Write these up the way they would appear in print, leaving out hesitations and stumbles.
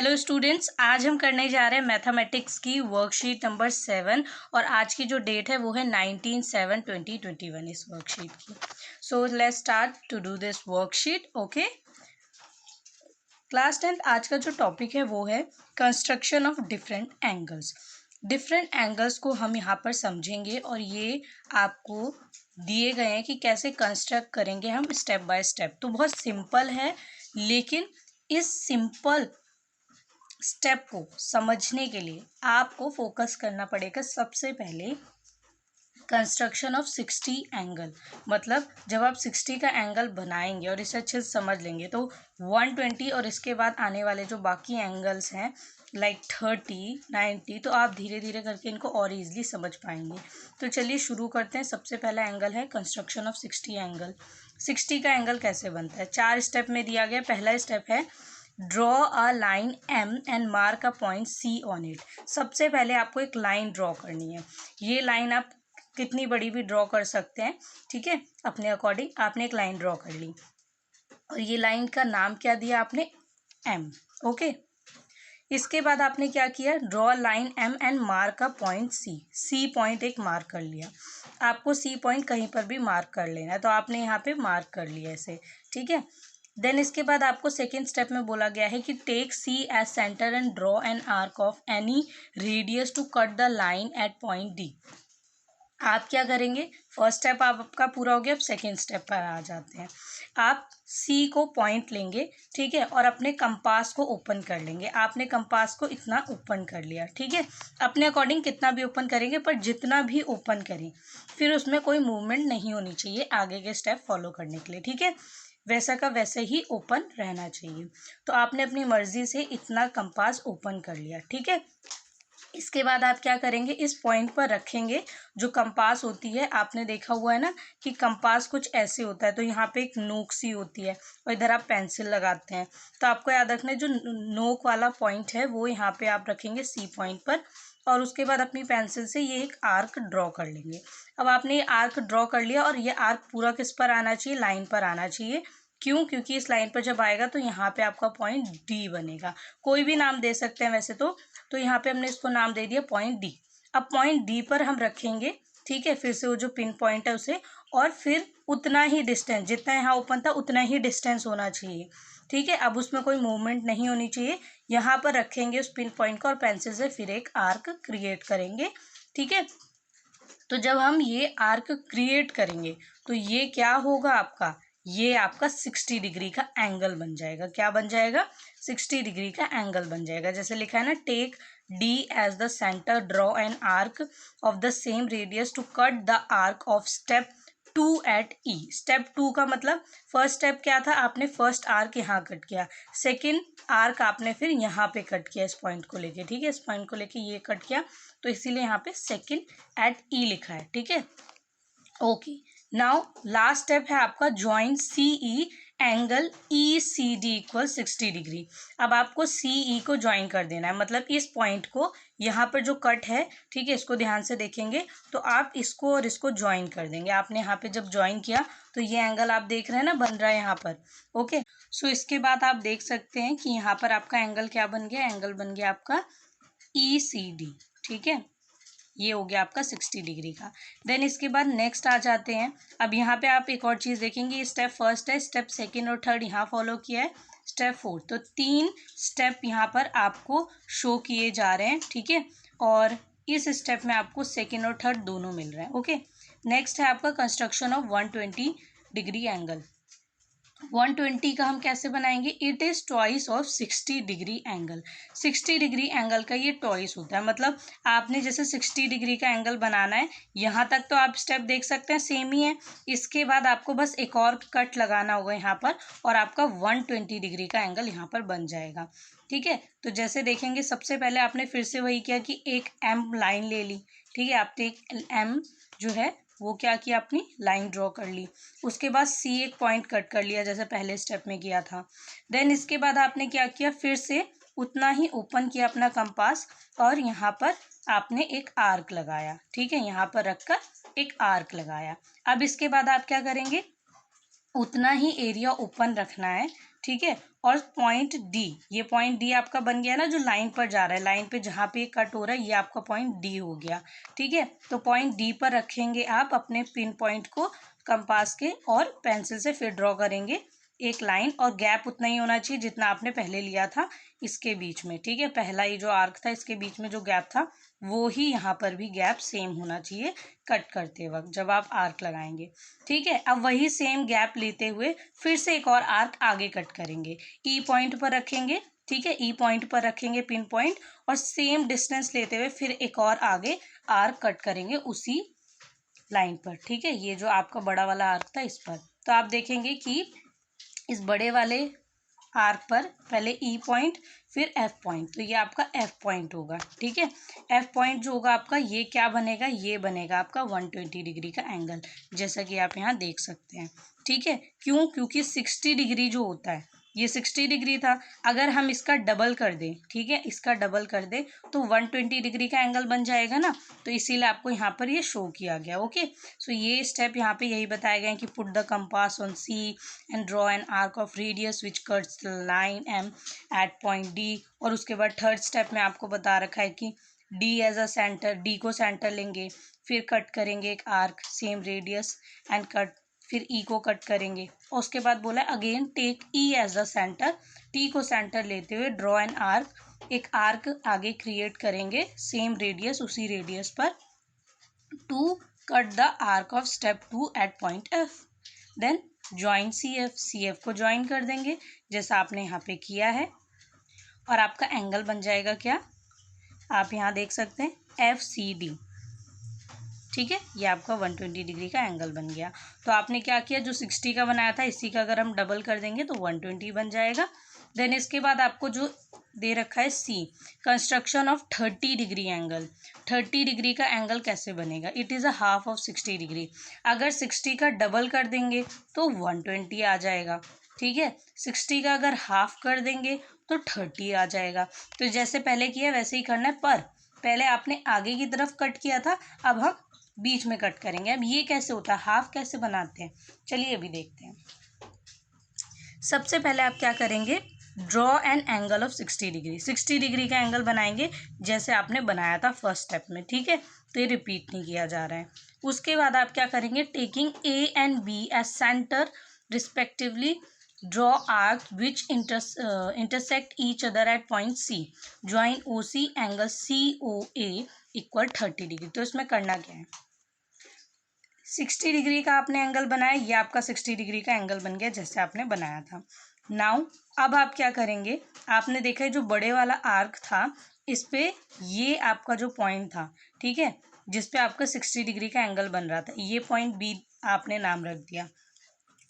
Hello students, आज हम करने जा रहे हैं मैथमेटिक्स की वर्कशीट नंबर 7 और आज की जो डेट है वो है 19/7/2021 इस वर्कशीट की। So let's start to do this worksheet. Okay class 10 आज का जो टॉपिक है वो है construction of different angles. Different angles को हम यहाँ पर समझेंगे और ये आपको दिए गए हैं कि कैसे कंस्ट्रक्ट करेंगे हम स्टेप बाय स्टेप। तो बहुत सिंपल है, लेकिन इस सिंपल स्टेप को समझने के लिए आपको फोकस करना पड़ेगा सबसे पहले कंस्ट्रक्शन ऑफ 60 एंगल। मतलब जब आप 60 का एंगल बनाएंगे और इसे अच्छे से समझ लेंगे तो 120 और इसके बाद आने वाले जो बाकी एंगल्स हैं लाइक 30, 90, तो आप धीरे धीरे करके इनको और ईजिली समझ पाएंगे। तो चलिए शुरू करते हैं। सबसे पहला एंगल है कंस्ट्रक्शन ऑफ 60 एंगल। 60 का एंगल कैसे बनता है, 4 स्टेप में दिया गया। पहला स्टेप है draw a line M and mark a point C on it. सबसे पहले आपको एक लाइन ड्रॉ करनी है। ये लाइन आप कितनी बड़ी भी ड्रॉ कर सकते हैं, ठीक है, अपने अकॉर्डिंग। आपने एक लाइन ड्रॉ कर ली और ये लाइन का नाम क्या दिया आपने, M। ओके, इसके बाद आपने क्या किया, draw line M and mark a point C। C point एक मार्क कर लिया। आपको C पॉइंट कहीं पर भी मार्क कर लेना है, तो आपने यहाँ पे मार्क कर लिया ऐसे, ठीक है। देन इसके बाद आपको सेकेंड स्टेप में बोला गया है कि take C as center and draw an arc of any radius to cut the line at point D। आप क्या करेंगे, फर्स्ट स्टेप आपका पूरा हो गया। अब सेकेंड स्टेप पर आ जाते हैं। आप C को पॉइंट लेंगे, ठीक है, और अपने कंपास को ओपन कर लेंगे। आपने कंपास को इतना ओपन कर लिया, ठीक है। अपने अकॉर्डिंग कितना भी ओपन करेंगे, पर जितना भी ओपन करें फिर उसमें कोई मूवमेंट नहीं होनी चाहिए आगे के स्टेप फॉलो करने के लिए, ठीक है। वैसा का वैसे ही ओपन रहना चाहिए। तो आपने अपनी मर्जी से इतना कंपास ओपन कर लिया, ठीक है। इसके बाद आप क्या करेंगे, इस पॉइंट पर रखेंगे। जो कंपास होती है, आपने देखा हुआ है ना कि कंपास कुछ ऐसे होता है, तो यहाँ पे एक नोक सी होती है और इधर आप पेंसिल लगाते हैं। तो आपको याद रखना है जो नोक वाला पॉइंट है वो यहाँ पे आप रखेंगे C पॉइंट पर, और उसके बाद अपनी पेंसिल से ये एक आर्क ड्रॉ कर लेंगे। अब आपने ये आर्क ड्रॉ कर लिया और ये आर्क पूरा किस पर आना चाहिए, लाइन पर आना चाहिए। क्यों, क्योंकि इस लाइन पर जब आएगा तो यहाँ पे आपका पॉइंट D बनेगा। कोई भी नाम दे सकते हैं वैसे तो यहाँ पे हमने इसको नाम दे दिया पॉइंट D। अब पॉइंट D पर हम रखेंगे, ठीक है, फिर से वो जो पिन पॉइंट है उसे, और फिर उतना ही डिस्टेंस, जितना यहाँ ओपन था उतना ही डिस्टेंस होना चाहिए, ठीक है। अब उसमें कोई मूवमेंट नहीं होनी चाहिए। यहाँ पर रखेंगे उस पिन पॉइंट को और पेंसिल से फिर एक आर्क क्रिएट करेंगे, ठीक है। तो जब हम ये आर्क क्रिएट करेंगे तो ये क्या होगा आपका, ये आपका 60 डिग्री का एंगल बन जाएगा। क्या बन जाएगा, 60 डिग्री का एंगल बन जाएगा। जैसे लिखा है ना, take D as the center, draw an arc of the same radius to cut the arc of step 2 at E। Step 2 का मतलब फर्स्ट स्टेप क्या था, आपने फर्स्ट आर्क यहाँ कट किया, सेकेंड आर्क आपने फिर यहाँ पे कट किया इस पॉइंट को लेके, ठीक है। इस पॉइंट को लेके ये कट किया, तो इसीलिए यहाँ पे सेकेंड एट E लिखा है, ठीक है। ओके, नाउ लास्ट स्टेप है आपका join CE angle ECD equal 60 degree. अब आपको CE को ज्वाइन कर देना है, मतलब इस पॉइंट को यहाँ पर जो कट है, ठीक है, इसको ध्यान से देखेंगे तो आप इसको और इसको ज्वाइन कर देंगे। आपने यहाँ पे जब ज्वाइन किया तो ये एंगल आप देख रहे हैं ना बन रहा है यहाँ पर। ओके, सो इसके बाद आप देख सकते हैं कि यहाँ पर आपका एंगल क्या बन गया, एंगल बन गया आपका ECD, ठीक है। ये हो गया आपका 60 डिग्री का। देन इसके बाद नेक्स्ट आ जाते हैं। अब यहाँ पे आप एक और चीज़ देखेंगे, स्टेप फर्स्ट है, स्टेप सेकंड और थर्ड यहाँ फॉलो किया है, स्टेप फोर्थ, तो 3 स्टेप यहाँ पर आपको शो किए जा रहे हैं, ठीक है। और इस स्टेप में आपको सेकंड और थर्ड दोनों मिल रहे हैं। ओके, नेक्स्ट है आपका कंस्ट्रक्शन ऑफ 120 डिग्री एंगल। 120 का हम कैसे बनाएंगे, it is twice of 60 degree angle. 60 degree angle का ये ट्वाइस होता है। मतलब आपने जैसे 60 डिग्री का एंगल बनाना है, यहाँ तक तो आप स्टेप देख सकते हैं सेम ही है। इसके बाद आपको बस एक और कट लगाना होगा यहाँ पर और आपका 120 डिग्री का एंगल यहाँ पर बन जाएगा, ठीक है। तो जैसे देखेंगे, सबसे पहले आपने फिर से वही किया कि एक M लाइन ले ली, ठीक है। आपने एक M जो है वो क्या किया, अपनी लाइन ड्रॉ कर ली। उसके बाद C एक पॉइंट कट कर लिया जैसे पहले स्टेप में किया था। देन इसके बाद आपने क्या किया, फिर से उतना ही ओपन किया अपना कंपास और यहाँ पर आपने एक आर्क लगाया, ठीक है, यहाँ पर रखकर एक आर्क लगाया। अब इसके बाद आप क्या करेंगे, उतना ही एरिया ओपन रखना है, ठीक है। और पॉइंट डी, ये पॉइंट डी आपका बन गया ना, जो लाइन पर जा रहा है, लाइन पे जहाँ पे कट हो रहा है, ये आपका पॉइंट डी हो गया। ठीक है, तो पॉइंट डी पर रखेंगे आप अपने पिन पॉइंट को कंपास के, और पेंसिल से फिर ड्रॉ करेंगे एक लाइन, और गैप उतना ही होना चाहिए जितना आपने पहले लिया था इसके बीच में। ठीक है, पहला ये जो आर्क था इसके बीच में जो गैप था वो ही यहाँ पर भी गैप सेम होना चाहिए कट करते वक्त जब आप आर्क लगाएंगे। ठीक है, अब वही सेम गैप लेते हुए फिर से एक और आर्क आगे कट करेंगे, ई पॉइंट पर रखेंगे। ठीक है, ई पॉइंट पर रखेंगे पिन पॉइंट, और सेम डिस्टेंस लेते हुए फिर एक और आगे आर्क कट करेंगे उसी लाइन पर। ठीक है, ये जो आपका बड़ा वाला आर्क था इस पर, तो आप देखेंगे कि इस बड़े वाले आर्क पर पहले ई पॉइंट फिर एफ पॉइंट, तो ये आपका एफ पॉइंट होगा। ठीक है, एफ पॉइंट जो होगा आपका, ये क्या बनेगा, ये बनेगा आपका 120 डिग्री का एंगल, जैसा कि आप यहाँ देख सकते हैं। ठीक है, क्यों, क्योंकि 60 डिग्री जो होता है, ये 60 डिग्री था, अगर हम इसका डबल कर दें, ठीक है, इसका डबल कर दें तो 120 डिग्री का एंगल बन जाएगा ना, तो इसीलिए आपको यहाँ पर ये शो किया गया। ओके, सो ये स्टेप यहाँ पे यही बताया गया है कि put the compass on C and draw an arc of radius which cuts the line M at point D. और उसके बाद थर्ड स्टेप में आपको बता रखा है कि D as a center, D को सेंटर लेंगे, फिर कट करेंगे एक arc same radius and cut, फिर ई को कट करेंगे, और उसके बाद बोला again take E as a center, T को सेंटर लेते हुए ड्रॉ एन आर्क, एक आर्क आगे क्रिएट करेंगे सेम रेडियस, उसी रेडियस पर, to cut the arc of step 2 at point F. Then join C F, C F को join कर देंगे जैसा आपने यहाँ पे किया है, और आपका एंगल बन जाएगा क्या, आप यहाँ देख सकते हैं एफ सी डी। ठीक है, ये आपका 120 डिग्री का एंगल बन गया। तो आपने क्या किया, जो 60 का बनाया था इसी का अगर हम डबल कर देंगे तो 120 बन जाएगा। देन इसके बाद आपको जो दे रखा है C, construction of 30 degree angle, 30 degree का एंगल कैसे बनेगा, it is a half of 60 degree, अगर 60 का डबल कर देंगे तो 120 आ जाएगा। ठीक है, 60 का अगर हाफ कर देंगे तो 30 आ जाएगा। तो जैसे पहले किया वैसे ही करना है, पर पहले आपने आगे की तरफ कट किया था, अब हम बीच में कट करेंगे। अब ये कैसे होता है, हाफ कैसे बनाते हैं, चलिए अभी देखते हैं। सबसे पहले आप क्या करेंगे, draw an angle of 60 degree, 60 degree का एंगल बनाएंगे जैसे आपने बनाया था फर्स्ट स्टेप में। ठीक है, तो ये रिपीट नहीं किया जा रहा है। उसके बाद आप क्या करेंगे, taking A and B as centre respectively, draw arc which intersect each other at point C, join O C angle C O A equal 30 degree. तो इसमें करना क्या है, 60 डिग्री का आपने एंगल बनाया, ये आपका 60 डिग्री का एंगल बन गया जैसे आपने बनाया था। नाउ अब आप क्या करेंगे, आपने देखा है जो बड़े वाला आर्क था इस पे ये आपका जो पॉइंट था, ठीक है, जिस पे आपका 60 डिग्री का एंगल बन रहा था, ये पॉइंट बी आपने नाम रख दिया।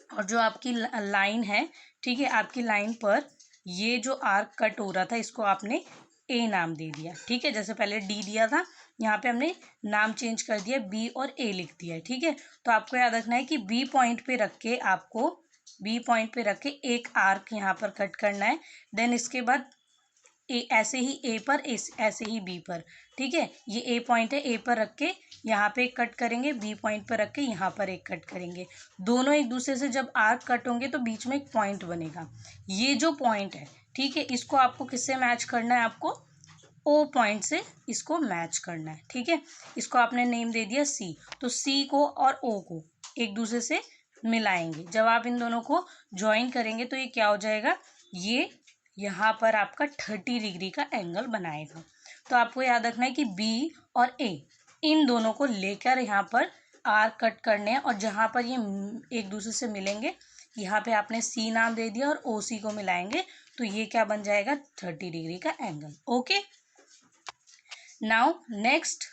और जो आपकी लाइन है, ठीक है, आपकी लाइन पर ये जो आर्क कट हो रहा था इसको आपने ए नाम दे दिया। ठीक है, जैसे पहले डी दिया था, यहाँ पे हमने नाम चेंज कर दिया, बी और ए लिख दिया है। ठीक है, तो आपको याद रखना है कि बी पॉइंट पे रख के आपको, बी पॉइंट पे रख के एक आर्क यहाँ पर कट करना है। देन इसके बाद ए, ऐसे ही ए पर, ऐसे ही बी पर। ठीक है, ये ए पॉइंट है, ए पर रख के यहाँ पे एक कट करेंगे, बी पॉइंट पर रख के यहाँ पर एक कट करेंगे। दोनों एक दूसरे से जब आर्क कट होंगे तो बीच में एक पॉइंट बनेगा। ये जो पॉइंट है, ठीक है, इसको आपको किससे मैच करना है, आपको ओ पॉइंट से इसको मैच करना है। ठीक है, इसको आपने नेम दे दिया सी, तो सी को और ओ को एक दूसरे से मिलाएंगे। जब आप इन दोनों को ज्वाइन करेंगे तो ये क्या हो जाएगा, ये यहाँ पर आपका 30 डिग्री का एंगल बनाएगा। तो आपको याद रखना है कि बी और ए इन दोनों को लेकर यहाँ पर आर्क कट करने हैं, और जहाँ पर ये एक दूसरे से मिलेंगे यहाँ पे आपने सी नाम दे दिया और ओ सी को मिलाएंगे, तो ये क्या बन जाएगा, 30 डिग्री का angle. Okay, now next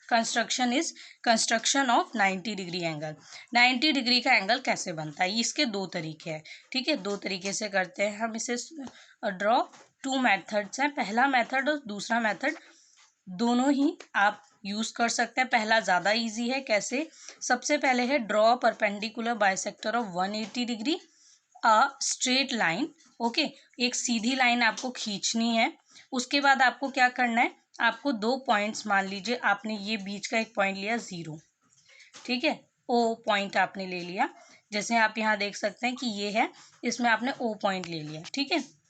construction is construction of 90 degree angle. 90 degree का एंगल कैसे बनता है, इसके दो तरीके हैं। ठीक है, दो तरीके से करते हैं हम इसे ड्रॉ। टू मेथड्स हैं, पहला मेथड और दूसरा मेथड दोनों ही आप यूज़ कर सकते हैं। पहला ज़्यादा इजी है, कैसे, सबसे पहले है draw perpendicular bisector of 180 degree a straight line. Okay, एक सीधी लाइन आपको खींचनी है। उसके बाद आपको क्या करना है, आपको दो पॉइंट्स, मान लीजिए आपने ये बीच का एक पॉइंट लिया 0, ठीक है, ओ पॉइंट आपने ले लिया। जैसे आप यहाँ देख सकते हैं कि ये है, इसमें आपने ओ पॉइंट ले लिया, ठीक है।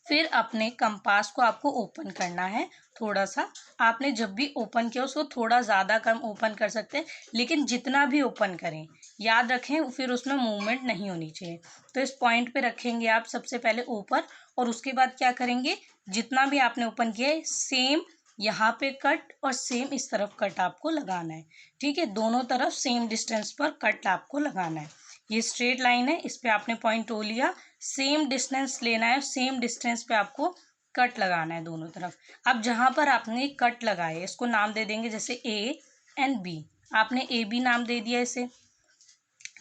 फिर अपने कंपास को आपको ओपन करना है थोड़ा सा। आपने जब भी ओपन किया उसको थोड़ा ज़्यादा कम ओपन कर सकते हैं, लेकिन जितना भी ओपन करें याद रखें फिर उसमें मूवमेंट नहीं होनी चाहिए। तो इस पॉइंट पे रखेंगे आप सबसे पहले ऊपर, और उसके बाद क्या करेंगे, जितना भी आपने ओपन किया है सेम यहाँ पे कट और सेम इस तरफ कट आपको लगाना है, ठीक है। दोनों तरफ सेम डिस्टेंस पर कट आपको लगाना है। ये स्ट्रेट लाइन है, इस पे आपने पॉइंट ओ लिया, सेम डिस्टेंस लेना है, सेम डिस्टेंस पे आपको कट लगाना है दोनों तरफ। अब जहाँ पर आपने कट लगाए इसको नाम दे देंगे, जैसे ए एंड बी, आपने ए बी नाम दे दिया इसे।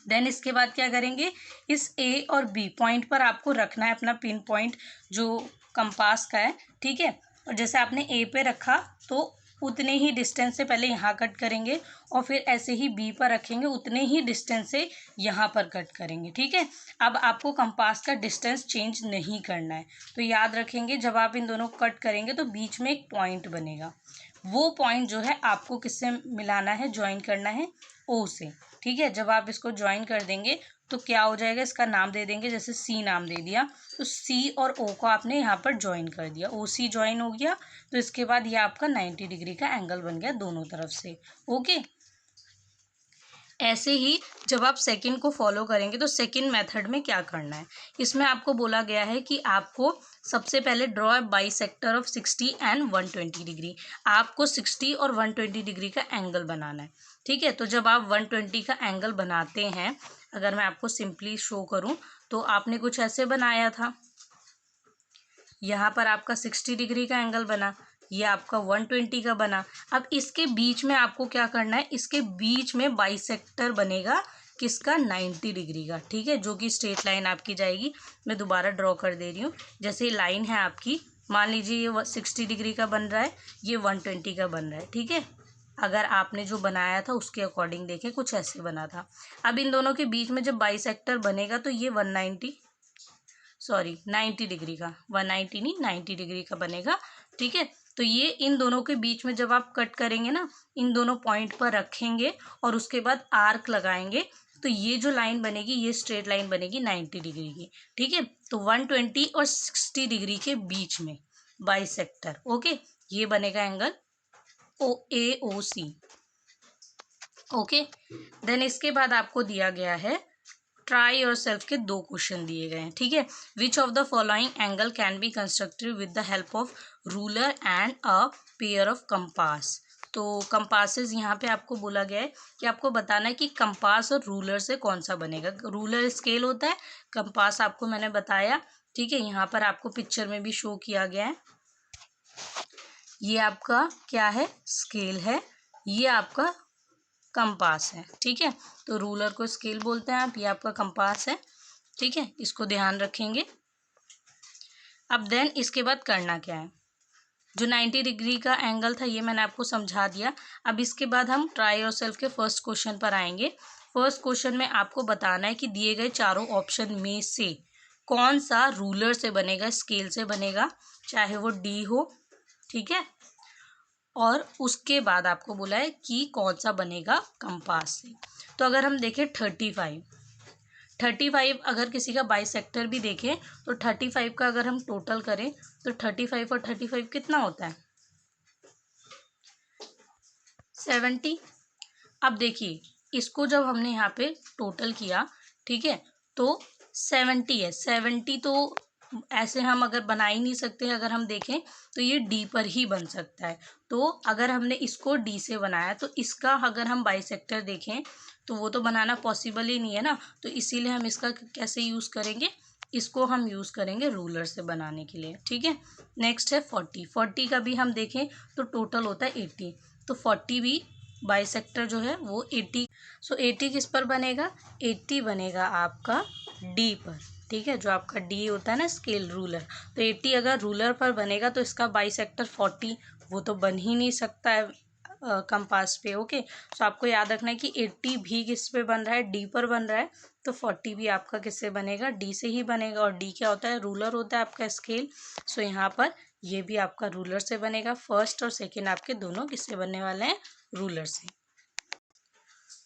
देन इसके बाद क्या करेंगे, इस ए और बी पॉइंट पर आपको रखना है अपना पिन पॉइंट जो कंपास का है, ठीक है। और जैसे आपने ए पे रखा तो उतने ही डिस्टेंस से पहले यहाँ कट करेंगे, और फिर ऐसे ही बी पर रखेंगे, उतने ही डिस्टेंस से यहाँ पर कट करेंगे, ठीक है। अब आपको कंपास का डिस्टेंस चेंज नहीं करना है, तो याद रखेंगे जब आप इन दोनों को कट करेंगे तो बीच में एक पॉइंट बनेगा, वो पॉइंट जो है आपको किससे मिलाना है, ज्वाइन करना है ओ से, ठीक है। जब आप इसको ज्वाइन कर देंगे तो क्या हो जाएगा, इसका नाम दे देंगे, जैसे सी नाम दे दिया, तो सी और ओ को आपने यहाँ पर ज्वाइन कर दिया, ओ सी ज्वाइन हो गया। तो इसके बाद ये आपका 90 डिग्री का एंगल बन गया दोनों तरफ से, ओके। ऐसे ही जब आप सेकंड को फॉलो करेंगे तो सेकंड मेथड में क्या करना है, इसमें आपको बोला गया है कि आपको सबसे पहले draw a bisector of 60 and 120 degree. आपको 60 और 120 डिग्री का एंगल बनाना है, ठीक है। तो जब आप 120 का एंगल बनाते हैं, अगर मैं आपको सिंपली शो करूं तो आपने कुछ ऐसे बनाया था, यहाँ पर आपका 60 डिग्री का एंगल बना, ये आपका 120 का बना। अब इसके बीच में आपको क्या करना है, इसके बीच में बाइसेक्टर बनेगा किसका, 90 डिग्री का, ठीक है, जो कि स्ट्रेट लाइन आपकी जाएगी। मैं दोबारा ड्रॉ कर दे रही हूँ। जैसे लाइन है आपकी, मान लीजिए ये 60 डिग्री का बन रहा है, ये 120 का बन रहा है, ठीक है। अगर आपने जो बनाया था उसके अकॉर्डिंग देखें, कुछ ऐसे बना था। अब इन दोनों के बीच में जब बाइसेक्टर बनेगा तो ये 90 डिग्री का, 190 नहीं 90 डिग्री का बनेगा, ठीक है। तो ये इन दोनों के बीच में जब आप कट करेंगे ना, इन दोनों पॉइंट पर रखेंगे और उसके बाद आर्क लगाएंगे, तो ये जो लाइन बनेगी ये स्ट्रेट लाइन बनेगी 90 डिग्री की, ठीक है। तो 120 और 60 डिग्री के बीच में बाइसेक्टर, ओके, ये बनेगा एंगल ओ ए ओ सी, ओके। देन इसके बाद आपको दिया गया है ट्राई योर सेल्फ के 2 क्वेश्चन दिए गए हैं, ठीक है। Which of the following angle can be constructed with the help of ruler and a pair of compass. तो कंपासेस यहाँ पे आपको बोला गया है कि आपको बताना है कि कंपास और रूलर से कौन सा बनेगा। रूलर स्केल होता है, कंपास आपको मैंने बताया, ठीक है। यहाँ पर आपको पिक्चर में भी शो किया गया है, ये आपका क्या है, स्केल है, ये आपका कंपास है, ठीक है। तो रूलर को स्केल बोलते हैं आप, ये आपका कंपास है, ठीक है, इसको ध्यान रखेंगे। अब देन इसके बाद करना क्या है, जो 90 डिग्री का एंगल था ये मैंने आपको समझा दिया। अब इसके बाद हम ट्राई योरसेल्फ के फर्स्ट क्वेश्चन पर आएंगे। फर्स्ट क्वेश्चन में आपको बताना है कि दिए गए चारों ऑप्शन में से कौन सा रूलर से बनेगा, स्केल से बनेगा, चाहे वो डी हो, ठीक है। और उसके बाद आपको बोला है कि कौन सा बनेगा कंपास से। तो अगर हम देखें 35 अगर किसी का बाइसेक्टर भी देखें तो 35 का अगर हम टोटल करें तो 35 और 35 कितना होता है, 70। अब देखिए इसको जब हमने यहाँ पे टोटल किया, ठीक है, तो 70 है। 70 तो ऐसे हम अगर बना ही नहीं सकते, अगर हम देखें तो ये डी पर ही बन सकता है। तो अगर हमने इसको डी से बनाया तो इसका अगर हम बाइसेक्टर देखें तो वो तो बनाना पॉसिबल ही नहीं है ना। तो इसीलिए हम इसका कैसे यूज़ करेंगे, इसको हम यूज़ करेंगे रूलर से बनाने के लिए, ठीक है। नेक्स्ट है 40 का भी हम देखें तो टोटल होता है 80, तो 40 भी बाइसेक्टर जो है वो 80। सो 80 किस पर बनेगा, 80 बनेगा आपका डी पर, ठीक है, जो आपका डी होता है ना स्केल रूलर। तो 80 अगर रूलर पर बनेगा तो इसका बाइसेक्टर 40 वो तो बन ही नहीं सकता है कंपास पे, ओके। सो आपको याद रखना है कि 80 भी किस पे बन रहा है, डी पर बन रहा है, तो 40 भी आपका किससे बनेगा, डी से ही बनेगा। और डी क्या होता है, रूलर होता है आपका स्केल। सो यहाँ पर ये भी आपका रूलर से बनेगा। फर्स्ट और सेकेंड आपके दोनों किससे बनने वाले हैं, रूलर से।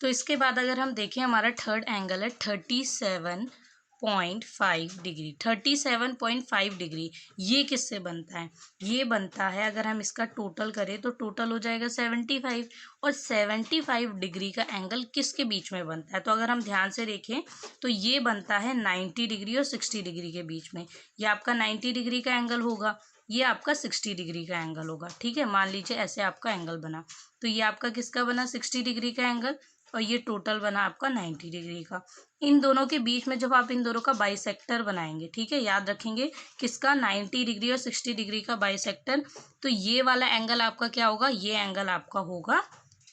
तो इसके बाद अगर हम देखें हमारा थर्ड एंगल है 37.5 डिग्री। 37.5 डिग्री ये किससे बनता है? ये बनता है, अगर हम इसका टोटल करें तो टोटल हो जाएगा 75। और 75 डिग्री का एंगल किसके बीच में बनता है? तो अगर हम ध्यान से देखें तो ये बनता है 90 डिग्री और 60 डिग्री के बीच में। ये आपका 90 डिग्री का एंगल होगा, ये आपका 60 डिग्री का एंगल होगा। ठीक है, मान लीजिए ऐसे आपका एंगल बना, तो ये आपका किसका बना? 60 डिग्री का एंगल, और ये टोटल बना आपका 90 डिग्री का। इन दोनों के बीच में जब आप इन दोनों का बाइसेक्टर बनाएंगे, ठीक है, याद रखेंगे किसका? 90 डिग्री और 60 डिग्री का बाइसेक्टर, तो ये वाला एंगल आपका क्या होगा? ये एंगल आपका होगा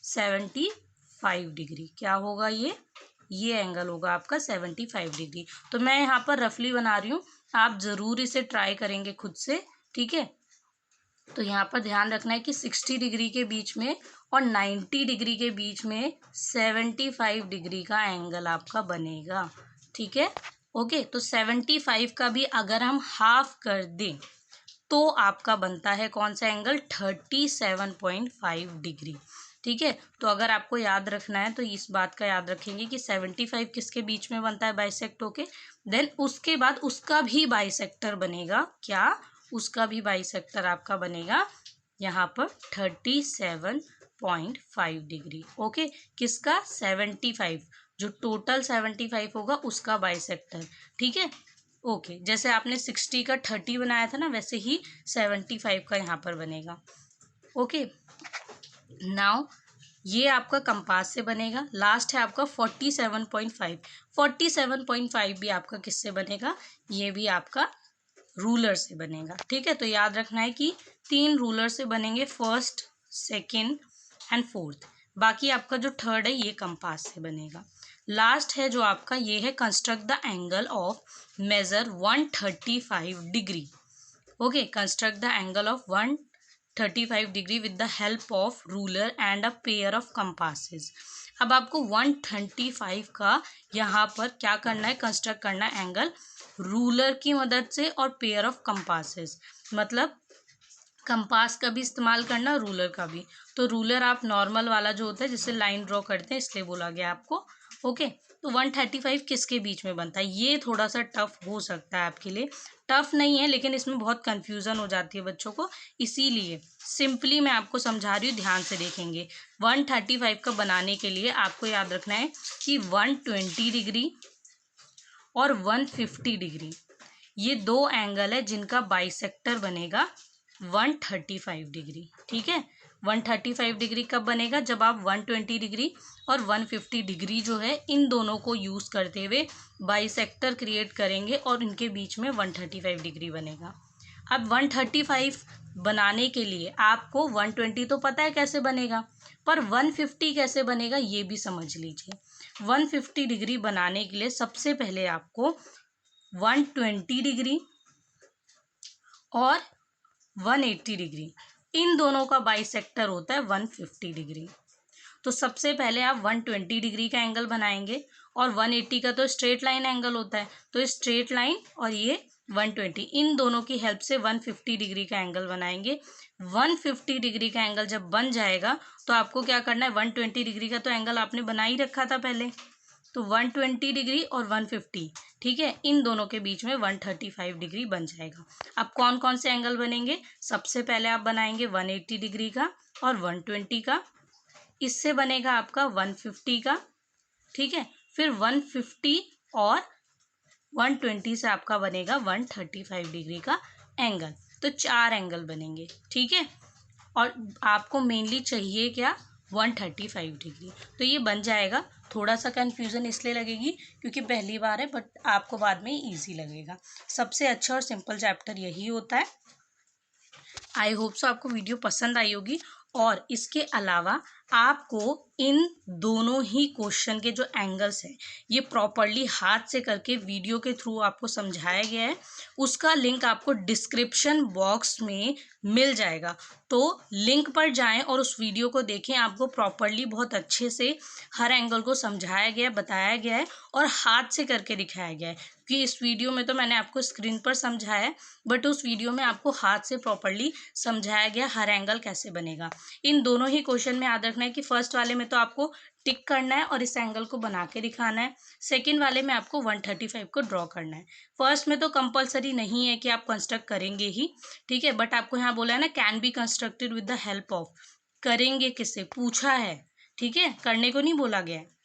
75 डिग्री। क्या होगा? ये एंगल होगा आपका 75 डिग्री। तो मैं यहाँ पर रफली बना रही हूँ, आप ज़रूर इसे ट्राई करेंगे खुद से। ठीक है, तो यहाँ पर ध्यान रखना है कि 60 डिग्री के बीच में और 90 डिग्री के बीच में 75 डिग्री का एंगल आपका बनेगा। ठीक है, ओके। तो 75 का भी अगर हम हाफ कर दें तो आपका बनता है कौन सा एंगल? 37.5 डिग्री। ठीक है, तो अगर आपको याद रखना है तो इस बात का याद रखेंगे कि 75 किसके बीच में बनता है बाइसेक्ट होके, देन उसके बाद उसका भी बाइसेक्टर बनेगा। क्या? उसका भी बाइसेक्टर आपका बनेगा यहाँ पर 37.5 डिग्री। ओके, किसका? 75, जो टोटल 75 होगा उसका बाइसेक्टर। ठीक है, ओके। जैसे आपने 60 का 30 बनाया था ना, वैसे ही 75 का यहाँ पर बनेगा। ओके, नाउ ये आपका कंपास से बनेगा। लास्ट है आपका 47.5। 47.5 भी आपका किससे बनेगा? ये भी आपका रूलर से बनेगा। ठीक है, तो याद रखना है कि 3 रूलर से बनेंगे, फर्स्ट, सेकेंड एंड फोर्थ। बाकी आपका जो थर्ड है ये कंपास से बनेगा। लास्ट है जो आपका, ये है construct the angle of measure 135 degree. Okay, construct the angle of 135 degree with the help of ruler and a pair of compasses. अब आपको 135 का यहाँ पर क्या करना है? कंस्ट्रक्ट करना है एंगल रूलर की मदद से और पेयर ऑफ कंपासेस, मतलब कंपास का भी इस्तेमाल करना, रूलर का भी। तो रूलर आप नॉर्मल वाला जो होता है जिससे लाइन ड्रॉ करते हैं, इसलिए बोला गया आपको। ओके, तो 135 किसके बीच में बनता है? ये थोड़ा सा टफ हो सकता है आपके लिए, टफ नहीं है लेकिन इसमें बहुत कन्फ्यूज़न हो जाती है बच्चों को, इसीलिए सिंपली मैं आपको समझा रही हूँ, ध्यान से देखेंगे। 135 का बनाने के लिए आपको याद रखना है कि 120 डिग्री और 150 डिग्री ये दो एंगल है जिनका बाइसेक्टर बनेगा 135 डिग्री। ठीक है, 135 डिग्री कब बनेगा? जब आप 120 डिग्री और 150 डिग्री जो है इन दोनों को यूज़ करते हुए बाइसेक्टर क्रिएट करेंगे और इनके बीच में 135 डिग्री बनेगा। अब 135 बनाने के लिए आपको 120 तो पता है कैसे बनेगा, पर 150 कैसे बनेगा ये भी समझ लीजिए। 150 डिग्री बनाने के लिए सबसे पहले आपको 120 डिग्री और 180 डिग्री इन दोनों का बाइसेक्टर होता है 150 डिग्री। तो सबसे पहले आप 120 डिग्री का एंगल बनाएंगे और 180 का तो स्ट्रेट लाइन एंगल होता है, तो स्ट्रेट लाइन और ये 120 इन दोनों की हेल्प से 150 डिग्री का एंगल बनाएंगे। 150 डिग्री का एंगल जब बन जाएगा तो आपको क्या करना है? 120 डिग्री का तो एंगल आपने बना ही रखा था पहले, तो 120 डिग्री और 150, ठीक है, इन दोनों के बीच में 135 डिग्री बन जाएगा। अब कौन कौन से एंगल बनेंगे? सबसे पहले आप बनाएंगे 180 डिग्री का और 120 का, इससे बनेगा आपका 150 का। ठीक है, फिर 150 और 120 से आपका बनेगा 135 डिग्री का एंगल। तो 4 एंगल बनेंगे। ठीक है, और आपको मेनली चाहिए क्या? 135 डिग्री। तो ये बन जाएगा। थोड़ा सा कन्फ्यूज़न इसलिए लगेगी क्योंकि पहली बार है, बट आपको बाद में ईजी लगेगा। सबसे अच्छा और सिंपल चैप्टर यही होता है। आई होप सो आपको वीडियो पसंद आई होगी, और इसके अलावा आपको इन दोनों ही क्वेश्चन के जो एंगल्स हैं ये प्रॉपरली हाथ से करके वीडियो के थ्रू आपको समझाया गया है। उसका लिंक आपको डिस्क्रिप्शन बॉक्स में मिल जाएगा, तो लिंक पर जाएं और उस वीडियो को देखें। आपको प्रॉपरली बहुत अच्छे से हर एंगल को समझाया गया है, बताया गया है और हाथ से करके दिखाया गया है, क्योंकि इस वीडियो में तो मैंने आपको स्क्रीन पर समझाया है, बट उस वीडियो में आपको हाथ से प्रॉपरली समझाया गया हर एंगल कैसे बनेगा। इन दोनों ही क्वेश्चन में याद रखना है कि फर्स्ट वाले में तो आपको टिक करना है और इस एंगल को बना के दिखाना है, सेकंड वाले में आपको 135 को ड्रॉ करना है। फर्स्ट में तो कंपलसरी नहीं है कि आप कंस्ट्रक्ट करेंगे ही, ठीक है, बट आपको यहाँ बोला है ना can be constructed with the help of, करेंगे किससे पूछा है, ठीक है, करने को नहीं बोला गया है।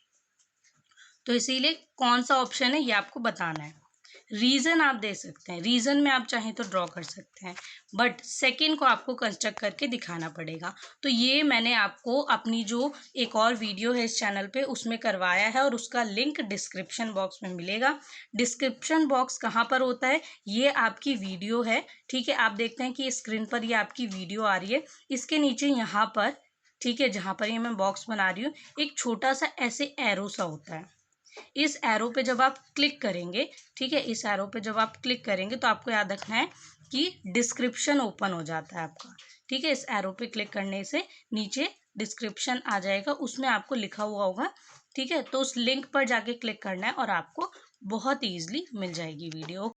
तो इसीलिए कौन सा ऑप्शन है ये आपको बताना है। रीजन आप दे सकते हैं, रीजन में आप चाहें तो ड्रॉ कर सकते हैं, बट सेकंड को आपको कंस्ट्रक्ट करके दिखाना पड़ेगा। तो ये मैंने आपको अपनी जो एक और वीडियो है इस चैनल पे उसमें करवाया है और उसका लिंक डिस्क्रिप्शन बॉक्स में मिलेगा। डिस्क्रिप्शन बॉक्स कहाँ पर होता है, ये आपकी वीडियो है, ठीक है, आप देखते हैं कि स्क्रीन पर ये आपकी वीडियो आ रही है, इसके नीचे यहाँ पर, ठीक है, जहाँ पर ये मैं बॉक्स बना रही हूँ, एक छोटा सा ऐसे एरो सा होता है। इस एरो पे जब आप क्लिक करेंगे, ठीक है, इस एरो पे जब आप क्लिक करेंगे तो आपको याद रखना है कि डिस्क्रिप्शन ओपन हो जाता है आपका, ठीक है। इस एरो पे क्लिक करने से नीचे डिस्क्रिप्शन आ जाएगा, उसमें आपको लिखा हुआ होगा, ठीक है, तो उस लिंक पर जाके क्लिक करना है और आपको बहुत ईजिली मिल जाएगी वीडियो।